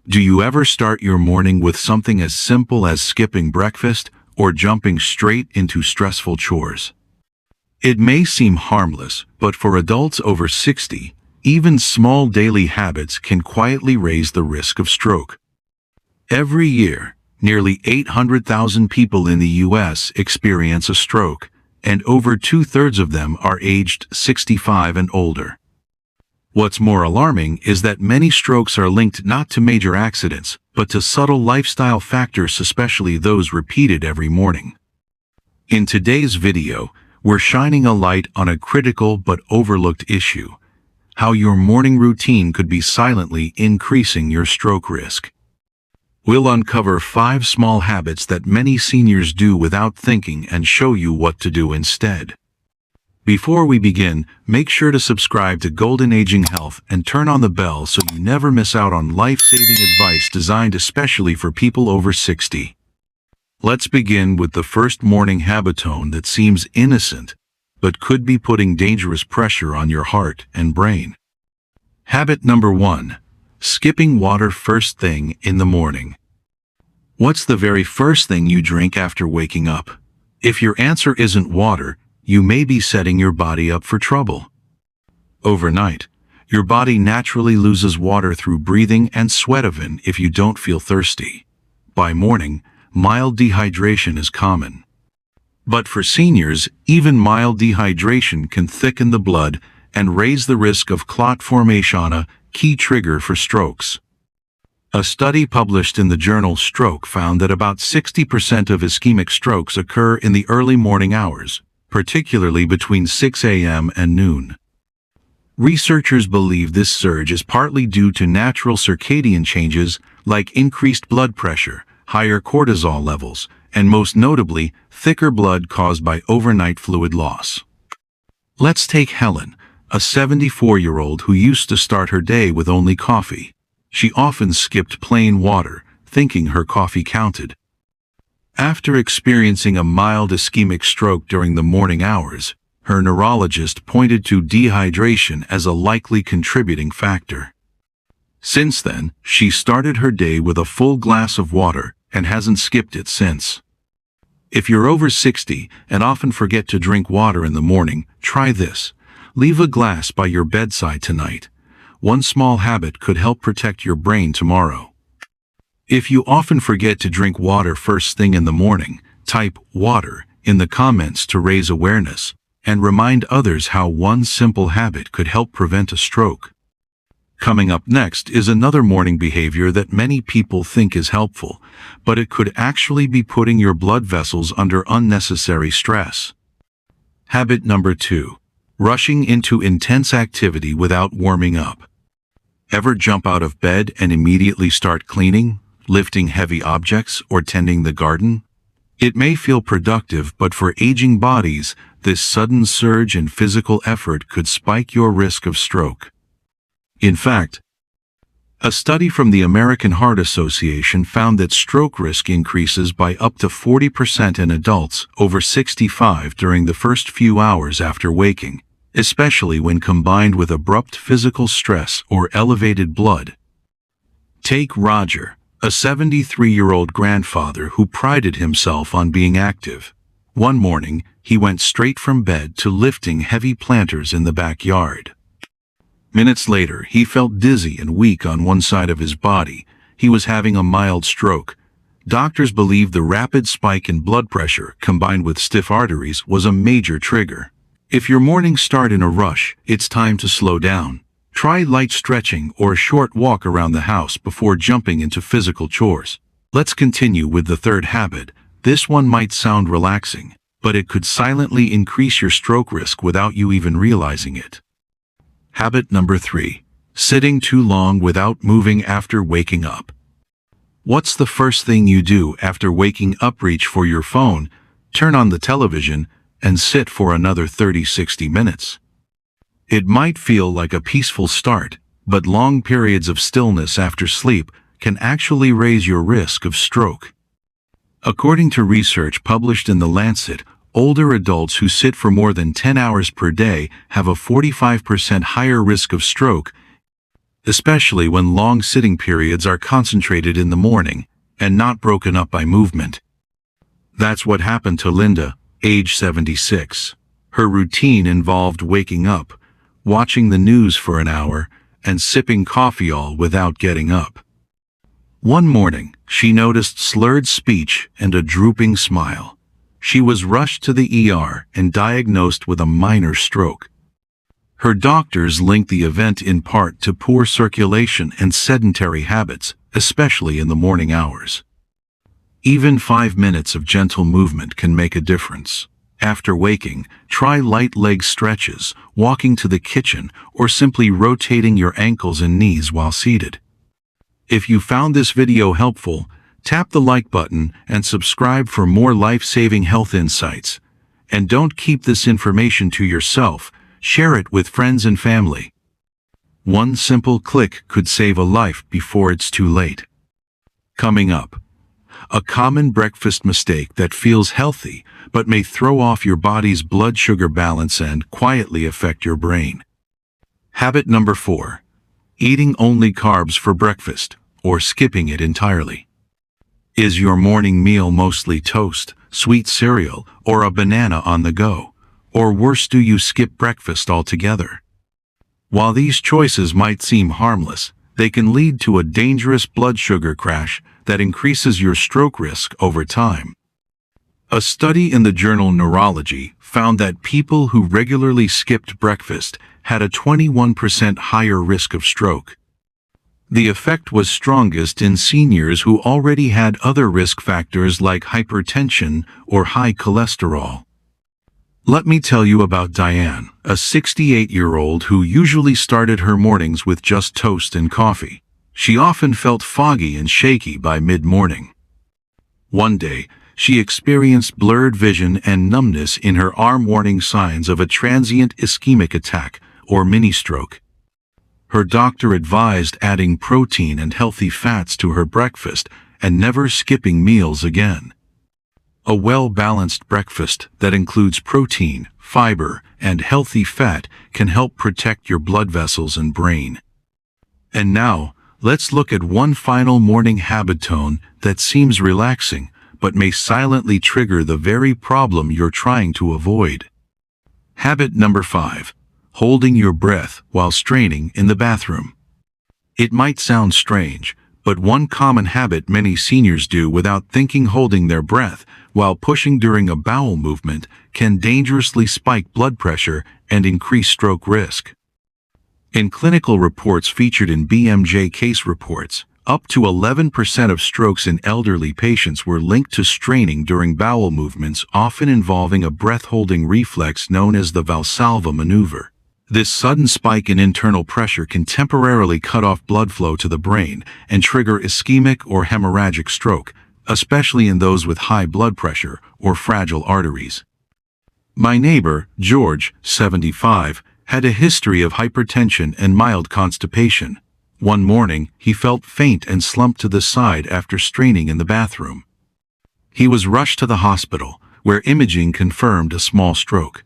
Do you ever start your morning with something as simple as skipping breakfast or jumping straight into stressful chores? It may seem harmless, but for adults over 60, even small daily habits can quietly raise the risk of stroke. Every year, nearly 800,000 people in the U.S. experience a stroke, and over 2/3 of them are aged 65 and older. What's more alarming is that many strokes are linked not to major accidents, but to subtle lifestyle factors, especially those repeated every morning. In today's video, we're shining a light on a critical but overlooked issue: how your morning routine could be silently increasing your stroke risk. We'll uncover 5 small habits that many seniors do without thinking and show you what to do instead. Before we begin, make sure to subscribe to Golden Aging Health and turn on the bell so you never miss out on life-saving advice designed especially for people over 60. Let's begin with the first morning habitone that seems innocent, but could be putting dangerous pressure on your heart and brain. Habit number 1. Skipping water first thing in the morning. What's the very first thing you drink after waking up? If your answer isn't water, you may be setting your body up for trouble. Overnight, your body naturally loses water through breathing and sweat even if you don't feel thirsty. By morning, mild dehydration is common. But for seniors, even mild dehydration can thicken the blood and raise the risk of clot formation, a key trigger for strokes. A study published in the journal Stroke found that about 60% of ischemic strokes occur in the early morning hours, particularly between 6 a.m. and noon. Researchers believe this surge is partly due to natural circadian changes like increased blood pressure, higher cortisol levels, and most notably, thicker blood caused by overnight fluid loss. Let's take Helen, a 74-year-old who used to start her day with only coffee. She often skipped plain water, thinking her coffee counted. After experiencing a mild ischemic stroke during the morning hours, her neurologist pointed to dehydration as a likely contributing factor. Since then, she started her day with a full glass of water and hasn't skipped it since. If you're over 60 and often forget to drink water in the morning, try this. Leave a glass by your bedside tonight. One small habit could help protect your brain tomorrow. If you often forget to drink water first thing in the morning, type "water" in the comments to raise awareness and remind others how one simple habit could help prevent a stroke. Coming up next is another morning behavior that many people think is helpful, but it could actually be putting your blood vessels under unnecessary stress. Habit number 2. Rushing into intense activity without warming up. Ever jump out of bed and immediately start cleaning, lifting heavy objects, or tending the garden? It may feel productive, but for aging bodies, this sudden surge in physical effort could spike your risk of stroke. In fact, a study from the American Heart Association found that stroke risk increases by up to 40% in adults over 65 during the first few hours after waking, especially when combined with abrupt physical stress or elevated blood. Take Roger, a 73-year-old grandfather who prided himself on being active. One morning, he went straight from bed to lifting heavy planters in the backyard. Minutes later, he felt dizzy and weak on one side of his body. He was having a mild stroke. Doctors believe the rapid spike in blood pressure, combined with stiff arteries, was a major trigger. If your mornings start in a rush, it's time to slow down. Try light stretching or a short walk around the house before jumping into physical chores. Let's continue with the third habit. This one might sound relaxing, but it could silently increase your stroke risk without you even realizing it. Habit number 3. Sitting too long without moving after waking up. What's the first thing you do after waking up? Reach for your phone, turn on the television, and sit for another 30-60 minutes. It might feel like a peaceful start, but long periods of stillness after sleep can actually raise your risk of stroke. According to research published in The Lancet, older adults who sit for more than 10 hours per day have a 45% higher risk of stroke. especially when long sitting periods are concentrated in the morning and not broken up by movement. That's what happened to Linda, age 76. Her routine involved waking up, watching the news for an hour, and sipping coffee all without getting up. One morning, she noticed slurred speech and a drooping smile. She was rushed to the ER and diagnosed with a minor stroke. Her doctors linked the event in part to poor circulation and sedentary habits, especially in the morning hours. Even 5 minutes of gentle movement can make a difference. After waking, try light leg stretches, walking to the kitchen, or simply rotating your ankles and knees while seated. If you found this video helpful, tap the like button and subscribe for more life-saving health insights. And don't keep this information to yourself, share it with friends and family. One simple click could save a life before it's too late. Coming up, a common breakfast mistake that feels healthy but may throw off your body's blood sugar balance and quietly affect your brain. Habit number 4. Eating only carbs for breakfast, or skipping it entirely. Is your morning meal mostly toast, sweet cereal, or a banana on the go? Or worse, do you skip breakfast altogether? While these choices might seem harmless, they can lead to a dangerous blood sugar crash that increases your stroke risk over time. A study in the journal Neurology found that people who regularly skipped breakfast had a 21% higher risk of stroke. The effect was strongest in seniors who already had other risk factors like hypertension or high cholesterol. Let me tell you about Diane, a 68-year-old who usually started her mornings with just toast and coffee. She often felt foggy and shaky by mid-morning. One day, she experienced blurred vision and numbness in her arm, warning signs of a transient ischemic attack or mini-stroke. Her doctor advised adding protein and healthy fats to her breakfast and never skipping meals again. A well-balanced breakfast that includes protein, fiber, and healthy fat can help protect your blood vessels and brain. And now, let's look at one final morning habit that seems relaxing, but may silently trigger the very problem you're trying to avoid. Habit number 5. Holding your breath while straining in the bathroom. It might sound strange, but one common habit many seniors do without thinking, holding their breath while pushing during a bowel movement, can dangerously spike blood pressure and increase stroke risk. In clinical reports featured in BMJ case reports, up to 11% of strokes in elderly patients were linked to straining during bowel movements, often involving a breath-holding reflex known as the Valsalva maneuver. This sudden spike in internal pressure can temporarily cut off blood flow to the brain and trigger ischemic or hemorrhagic stroke, especially in those with high blood pressure or fragile arteries. My neighbor, George, 75, had a history of hypertension and mild constipation. One morning, he felt faint and slumped to the side after straining in the bathroom. He was rushed to the hospital, where imaging confirmed a small stroke.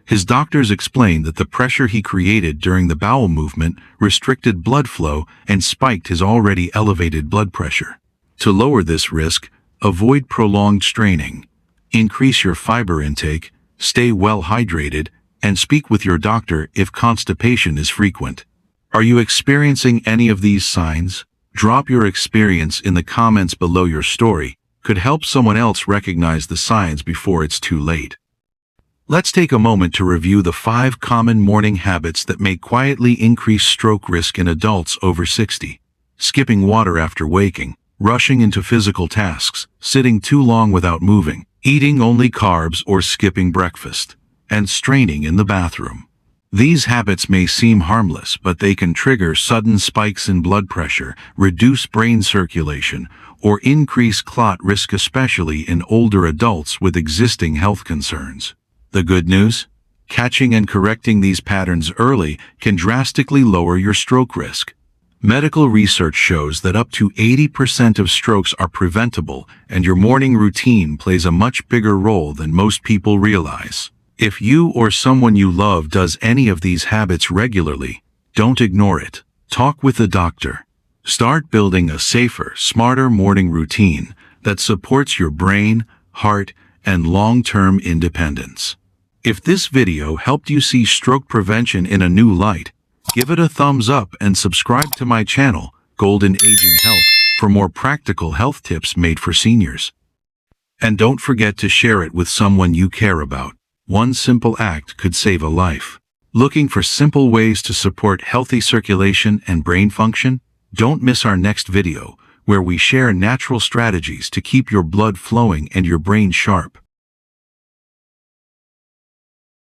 His doctors explained that the pressure he created during the bowel movement restricted blood flow and spiked his already elevated blood pressure. To lower this risk, avoid prolonged straining, increase your fiber intake, stay well hydrated, and speak with your doctor if constipation is frequent. Are you experiencing any of these signs? Drop your experience in the comments below. Your story could help someone else recognize the signs before it's too late. Let's take a moment to review the 5 common morning habits that may quietly increase stroke risk in adults over 60. Skipping water after waking, rushing into physical tasks, sitting too long without moving, eating only carbs or skipping breakfast, and straining in the bathroom. These habits may seem harmless, but they can trigger sudden spikes in blood pressure, reduce brain circulation, or increase clot risk, especially in older adults with existing health concerns. The good news? Catching and correcting these patterns early can drastically lower your stroke risk. Medical research shows that up to 80% of strokes are preventable, and your morning routine plays a much bigger role than most people realize. If you or someone you love does any of these habits regularly, don't ignore it. Talk with a doctor. Start building a safer, smarter morning routine that supports your brain, heart, and long-term independence. If this video helped you see stroke prevention in a new light, give it a thumbs up and subscribe to my channel, Golden Aging Health, for more practical health tips made for seniors. And don't forget to share it with someone you care about. One simple act could save a life. Looking for simple ways to support healthy circulation and brain function? Don't miss our next video, where we share natural strategies to keep your blood flowing and your brain sharp.